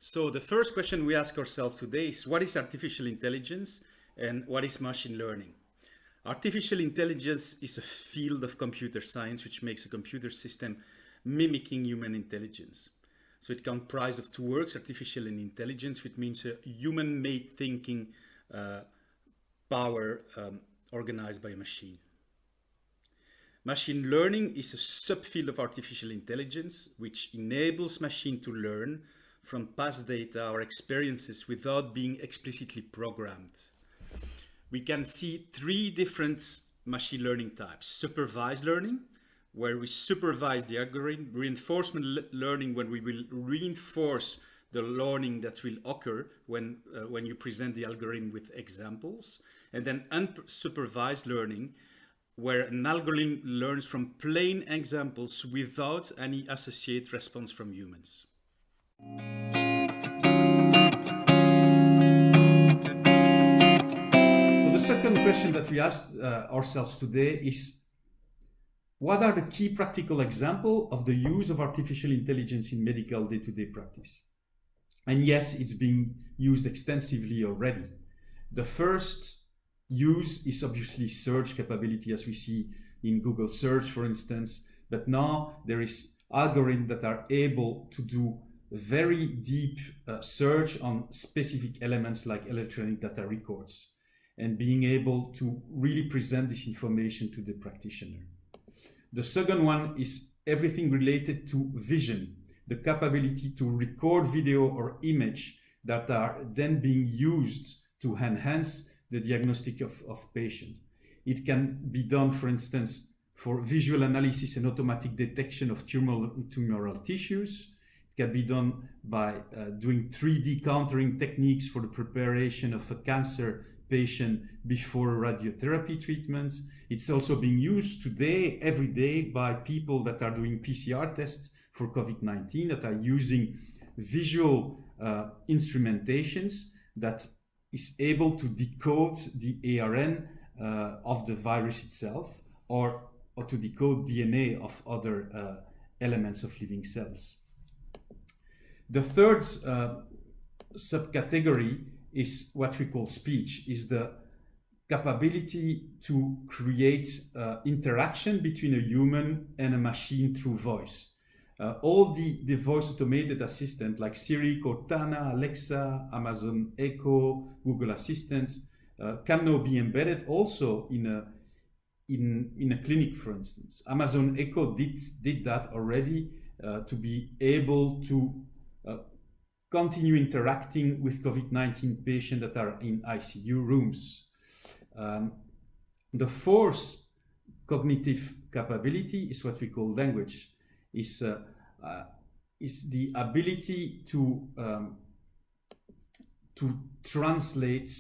So the first question we ask ourselves today is, what is artificial intelligence and what is machine learning? Artificial intelligence is a field of computer science which makes a computer system mimicking human intelligence. So it comprises of two words, artificial and intelligence, which means a human-made thinking power organized by a machine. Machine learning is a subfield of artificial intelligence which enables machine to learn from past data or experiences without being explicitly programmed. We can see three different machine learning types. Supervised learning, where we supervise the algorithm. Reinforcement learning, when we will reinforce the learning that will occur when you present the algorithm with examples. And then unsupervised learning, where an algorithm learns from plain examples without any associated response from humans. So the second question that we asked ourselves today is, what are the key practical examples of the use of artificial intelligence in medical day-to-day practice? And yes, it's being used extensively already. The first use is obviously search capability, as we see in Google search, for instance. But now there is algorithms that are able to do very deep search on specific elements like electronic data records, and being able to really present this information to the practitioner. The second one is everything related to vision, the capability to record video or image that are then being used to enhance the diagnostic of patient. It can be done, for instance, for visual analysis and automatic detection of tumoral tissues. It can be done by doing 3D countering techniques for the preparation of a cancer patient before radiotherapy treatment. It's also being used today, every day, by people that are doing PCR tests for COVID-19, that are using visual instrumentations that is able to decode the ARN of the virus itself, or to decode DNA of other elements of living cells. The third subcategory is what we call speech, is the capability to create interaction between a human and a machine through voice. All the voice automated assistant like Siri, Cortana, Alexa, Amazon Echo, Google Assistant can now be embedded also in a clinic, for instance. Amazon Echo did that already to be able to continue interacting with COVID-19 patients that are in ICU rooms. The fourth cognitive capability is what we call language. Is the ability to translate,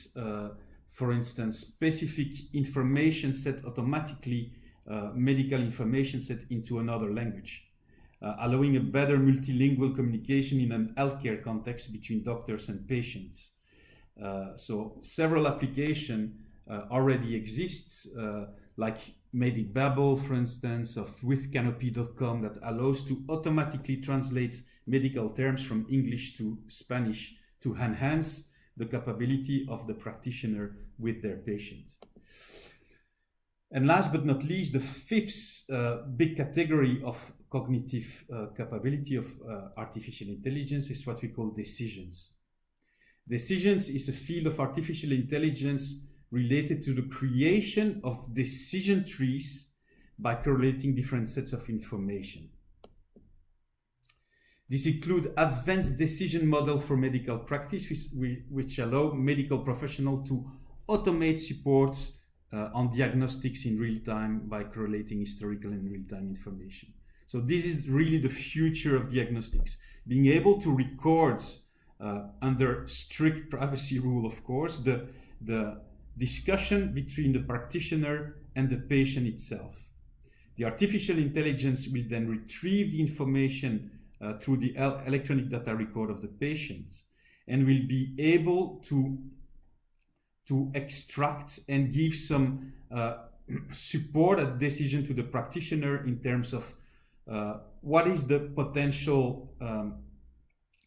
for instance, specific information set automatically, medical information set into another language, allowing a better multilingual communication in an healthcare context between doctors and patients. So several applications already exists, like MedicBabble, for instance, of withcanopy.com, that allows to automatically translate medical terms from English to Spanish to enhance the capability of the practitioner with their patients. And last but not least, the fifth big category of cognitive capability of artificial intelligence is what we call decisions. Decisions is a field of artificial intelligence related to the creation of decision trees by correlating different sets of information. This includes advanced decision models for medical practice, which allow medical professionals to automate supports on diagnostics in real time by correlating historical and real-time information. So this is really the future of diagnostics, being able to record under strict privacy rule, of course, the discussion between the practitioner and the patient itself. The artificial intelligence will then retrieve the information through the electronic data record of the patient, and will be able to extract and give some supported decision to the practitioner in terms of what is the potential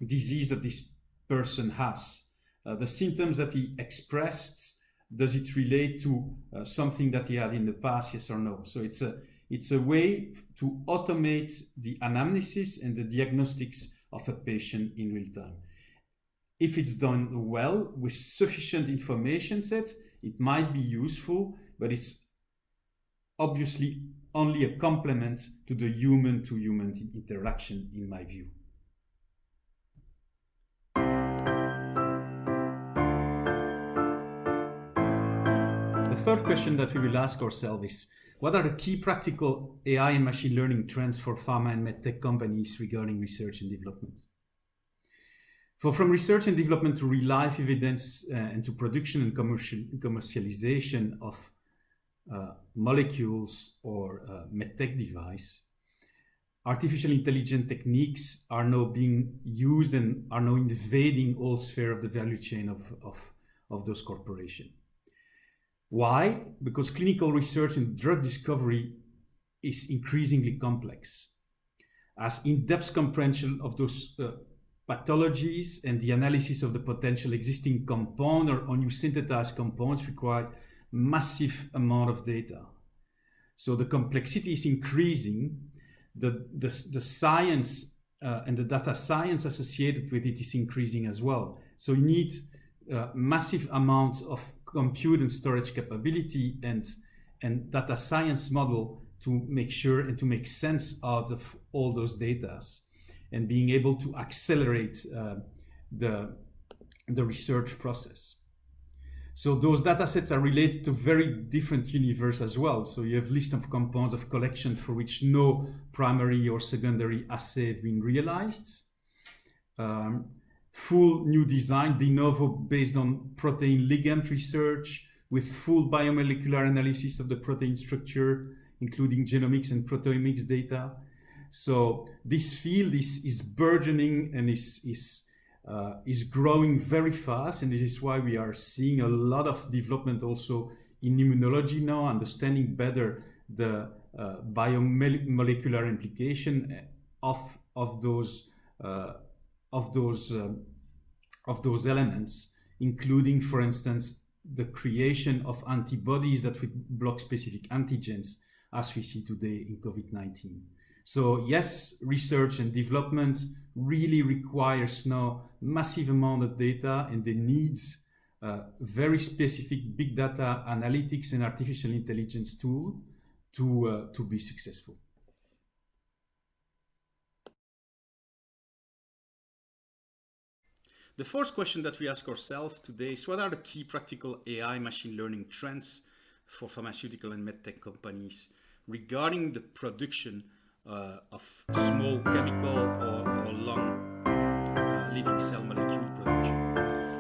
disease that this person has. The symptoms that he expressed, does it relate to something that he had in the past, yes or no? So it's a way to automate the anamnesis and the diagnostics of a patient in real time. If it's done well with sufficient information set, it might be useful, but it's obviously only a complement to the human-to-human interaction, in my view. The third question that we will ask ourselves is, what are the key practical AI and machine learning trends for pharma and medtech companies regarding research and development? From research and development to real-life evidence and to production and commercialization of molecules or medtech device, artificial intelligence techniques are now being used and are now invading all spheres of the value chain of those corporations. Why? Because clinical research and drug discovery is increasingly complex, as in-depth comprehension of those pathologies and the analysis of the potential existing compound or new synthesized compounds require massive amount of data. So the complexity is increasing. The science and the data science associated with it is increasing as well. So you need massive amounts of compute and storage capability and data science model to make sure and to make sense out of all those data and being able to accelerate the research process. So those data sets are related to very different universe as well. So you have list of compounds of collection for which no primary or secondary assay have been realized. Full new design, de novo, based on protein ligand research with full biomolecular analysis of the protein structure, including genomics and proteomics data. So this field is burgeoning and is growing very fast, and this is why we are seeing a lot of development also in immunology now, understanding better the biomolecular implication of those elements, including, for instance, the creation of antibodies that would block specific antigens, as we see today in COVID-19. So yes, research and development really requires now massive amount of data, and they need very specific big data analytics and artificial intelligence tool to be successful. The fourth question that we ask ourselves today is, what are the key practical AI machine learning trends for pharmaceutical and medtech companies regarding the production of small chemical or long living cell molecule production?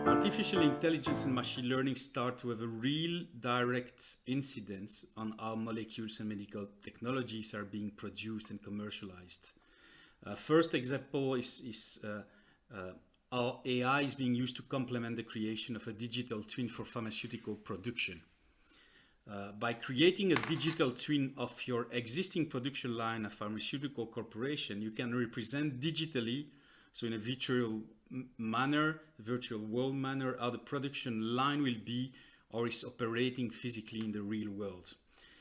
Artificial intelligence and machine learning start to have a real direct incidence on how molecules and medical technologies are being produced and commercialized. First example is how AI is being used to complement the creation of a digital twin for pharmaceutical production. By creating a digital twin of your existing production line of pharmaceutical corporation, you can represent digitally, so in a virtual manner, virtual world manner, how the production line will be or is operating physically in the real world.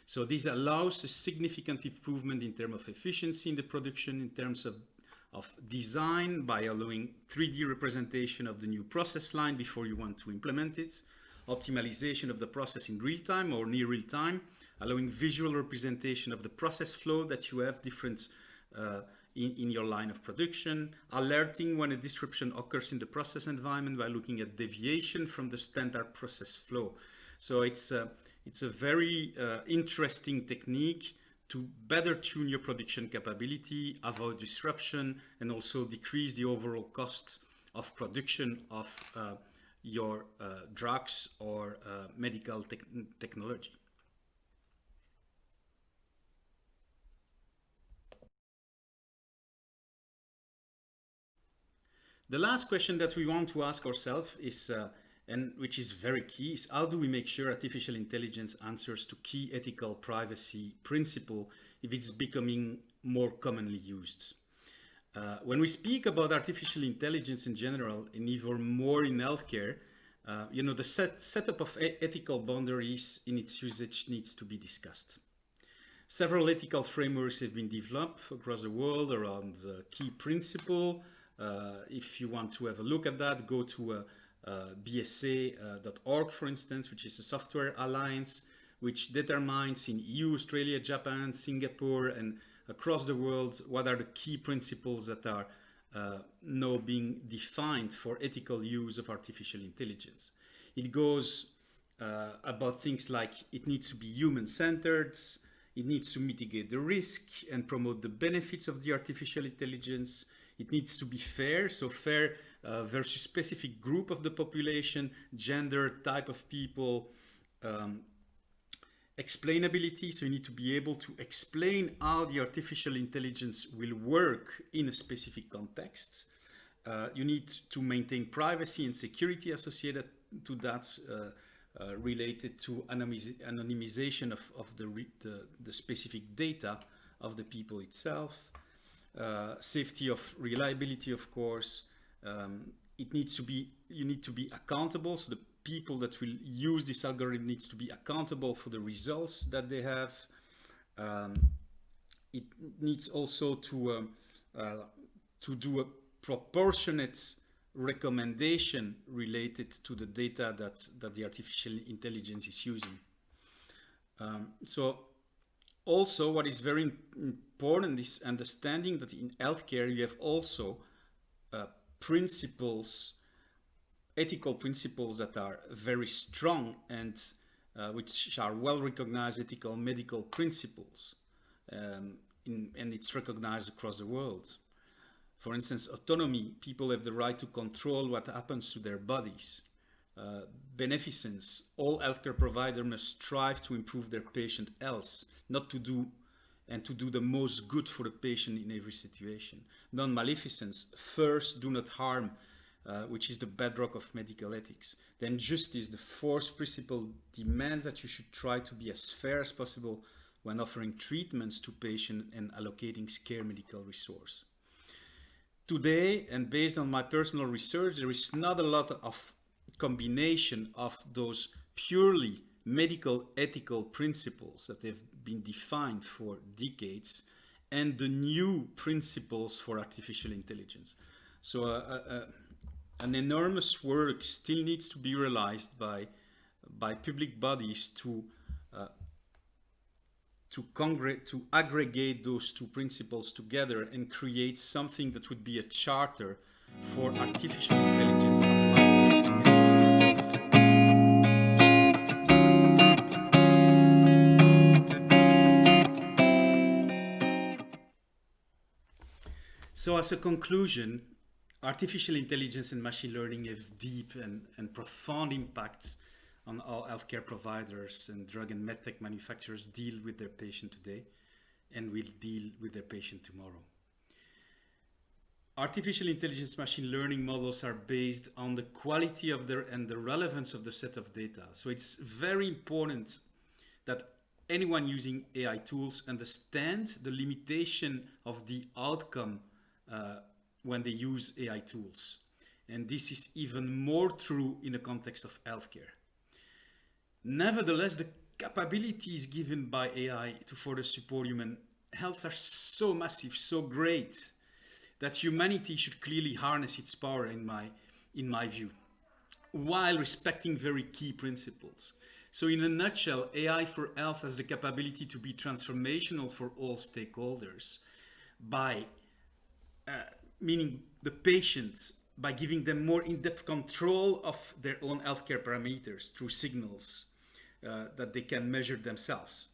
So this allows a significant improvement in terms of efficiency in the production, in terms of design, by allowing 3D representation of the new process line before you want to implement it, optimization of the process in real time or near real time, allowing visual representation of the process flow that you have different in your line of production, alerting when a disruption occurs in the process environment by looking at deviation from the standard process flow. So it's a very interesting technique to better tune your production capability, avoid disruption, and also decrease the overall cost of production of your drugs or medical technology. The last question that we want to ask ourselves is, and which is very key, is how do we make sure artificial intelligence answers to key ethical privacy principle if it's becoming more commonly used? When we speak about artificial intelligence in general, and even more in healthcare, the setup of ethical boundaries in its usage needs to be discussed. Several ethical frameworks have been developed across the world around key principle. If you want to have a look at that, go to bsa.org, for instance, which is a software alliance which determines in EU, Australia, Japan, Singapore, and across the world what are the key principles that are now being defined for ethical use of artificial intelligence. It goes about things like it needs to be human-centered, it needs to mitigate the risk and promote the benefits of the artificial intelligence. It needs to be fair, so fair versus specific group of the population, gender, type of people, explainability, so you need to be able to explain how the artificial intelligence will work in a specific context. You need to maintain privacy and security associated to that, related to anonymization of the specific data of the people itself. Safety of reliability, of course. You need to be accountable, so the people that will use this algorithm needs to be accountable for the results that they have. It needs also to do a proportionate recommendation related to the data that the artificial intelligence is using. So also what is very important is understanding that in healthcare you have also ethical principles that are very strong and which are well recognized ethical medical principles, and it's recognized across the world. For instance, autonomy, people have the right to control what happens to their bodies. Beneficence, all healthcare providers must strive to improve their patient health, not to do the most good for the patient in every situation. Non-maleficence, first, do not harm, which is the bedrock of medical ethics. Then justice, the fourth principle, demands that you should try to be as fair as possible when offering treatments to patients and allocating scarce medical resource. Today, and based on my personal research, there is not a lot of combination of those purely medical ethical principles that have been defined for decades and the new principles for artificial intelligence. So an enormous work still needs to be realized by public bodies to aggregate those two principles together and create something that would be a charter for artificial intelligence applied to medical practice. So as a conclusion, artificial intelligence and machine learning have deep and profound impacts on how healthcare providers and drug and medtech manufacturers deal with their patient today and will deal with their patient tomorrow. Artificial intelligence machine learning models are based on the quality of and the relevance of the set of data. So it's very important that anyone using AI tools understand the limitation of the outcome when they use AI tools. And this is even more true in the context of healthcare. Nevertheless, the capabilities given by AI to further support human health are so massive, so great, that humanity should clearly harness its power in my view, while respecting very key principles. So in a nutshell, AI for health has the capability to be transformational for all stakeholders by meaning the patients, by giving them more in-depth control of their own healthcare parameters through signals that they can measure themselves.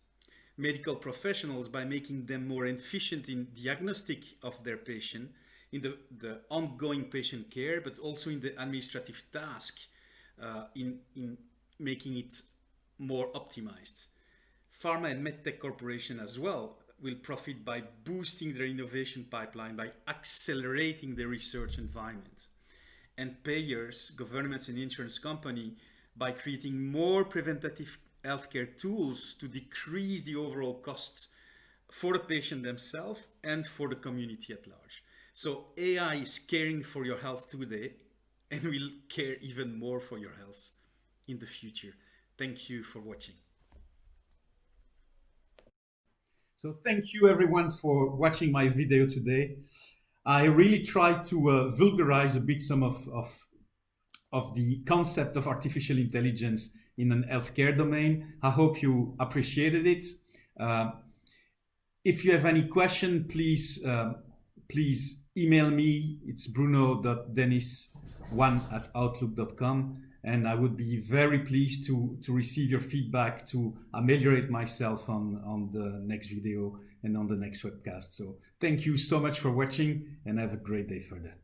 Medical professionals, by making them more efficient in diagnostic of their patient, in the ongoing patient care, but also in the administrative task, in making it more optimized. Pharma and MedTech corporation as well will profit by boosting their innovation pipeline, by accelerating their research environment. And payers, governments and insurance companies, by creating more preventative healthcare tools to decrease the overall costs for the patient themselves and for the community at large. So AI is caring for your health today and will care even more for your health in the future. Thank you for watching. So thank you everyone for watching my video today. I really tried to vulgarize a bit some of the concept of artificial intelligence in an healthcare domain. I hope you appreciated it. Uh, if you have any question, please email me. It's bruno.dennis1@outlook.com, and I would be very pleased to receive your feedback to ameliorate myself on the next video and on the next webcast. So thank you so much for watching, and have a great day further.